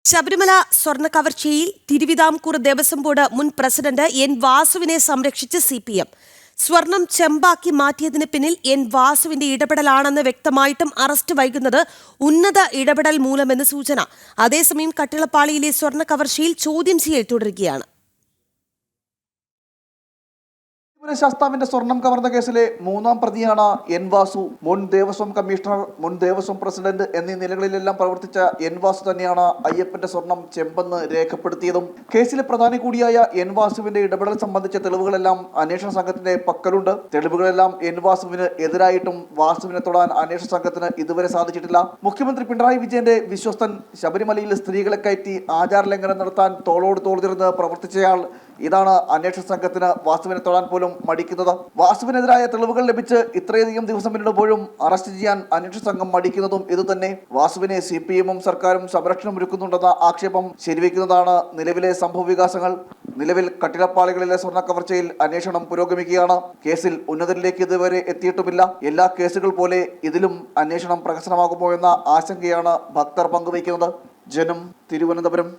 ശബരിമല സ്വർണ്ണ കവർച്ചയിൽ തിരുവിതാംകൂർ ദേവസ്വം ബോർഡ് മുൻ president N വാസുവിനെ സംരക്ഷിച്ച് CPM. സ്വർണം ചെമ്പാക്കി മാറ്റിയതിന് പിന്നിൽ എൻ വാസുവിന്റെ ഇടപെടലാണെന്ന് വ്യക്തമായിട്ടും അറസ്റ്റ് വൈകുന്നത് ഉന്നത ഇടപെടൽ മൂലമെന്ന് സൂചന. അതേസമയം കട്ടിളപ്പാളിയിലെ സ്വർണ്ണ കവർച്ചയിൽ ചോദ്യം ചെയ്യൽ തുടരുകയാണ്. ശാസ്താവിന്റെ സ്വർണം കവർന്ന കേസിലെ മൂന്നാം പ്രതിയാണ് എൻ വാസു. മുൻ ദേവസ്വം കമ്മീഷണർ, മുൻ ദേവസ്വം പ്രസിഡന്റ് എന്നീ നിലകളിലെല്ലാം പ്രവർത്തിച്ച എൻ വാസു തന്നെയാണ് അയ്യപ്പന്റെ സ്വർണം ചെമ്പെന്ന് രേഖപ്പെടുത്തിയതും. കേസിലെ പ്രധാനി കൂടിയായ എൻ വാസുവിന്റെ ഇടപെടൽ സംബന്ധിച്ച തെളിവുകളെല്ലാം അന്വേഷണ സംഘത്തിന്റെ പക്കലുണ്ട്. തെളിവുകളെല്ലാം എൻ വാസുവിന് എതിരായിട്ടും വാസുവിനെ തൊടാൻ അന്വേഷണ സംഘത്തിന് ഇതുവരെ സാധിച്ചിട്ടില്ല. മുഖ്യമന്ത്രി പിണറായി വിജയന്റെ വിശ്വസ്തൻ, ശബരിമലയിൽ സ്ത്രീകളെ കയറ്റി ആചാരലംഘനം നടത്താൻ തോളോട് തോൾ ചേർന്ന് പ്രവർത്തിച്ചയാൾ, ഇതാണ് അന്വേഷണ സംഘത്തിന് വാസുവിനെ തൊടാൻ പോലും മടിക്കുന്നത്. വാസുവിനെതിരായ തെളിവുകൾ ലഭിച്ച് ഇത്രയധികം ദിവസം പിന്നിടുമ്പോഴും അറസ്റ്റ് ചെയ്യാൻ അന്വേഷണ സംഘം മടിക്കുന്നതും ഇതുതന്നെ. വാസുവിനെ CPM-ഉം സർക്കാരും സംരക്ഷണം ഒരുക്കുന്നുണ്ടെന്ന ആക്ഷേപം ശരിവെക്കുന്നതാണ് നിലവിലെ സംഭവ വികാസങ്ങൾ. നിലവിൽ കട്ടിളപ്പാളികളിലെ സ്വർണ്ണ കവർച്ചയിൽ അന്വേഷണം പുരോഗമിക്കുകയാണ്. കേസിൽ ഉന്നതരിലേക്ക് ഇതുവരെ എത്തിയിട്ടുമില്ല. എല്ലാ കേസുകൾ പോലെ ഇതിലും അന്വേഷണം പ്രഹസനമാകുമോ എന്ന ആശങ്കയാണ് ഭക്തർ പങ്കുവയ്ക്കുന്നത്. ജനം, തിരുവനന്തപുരം.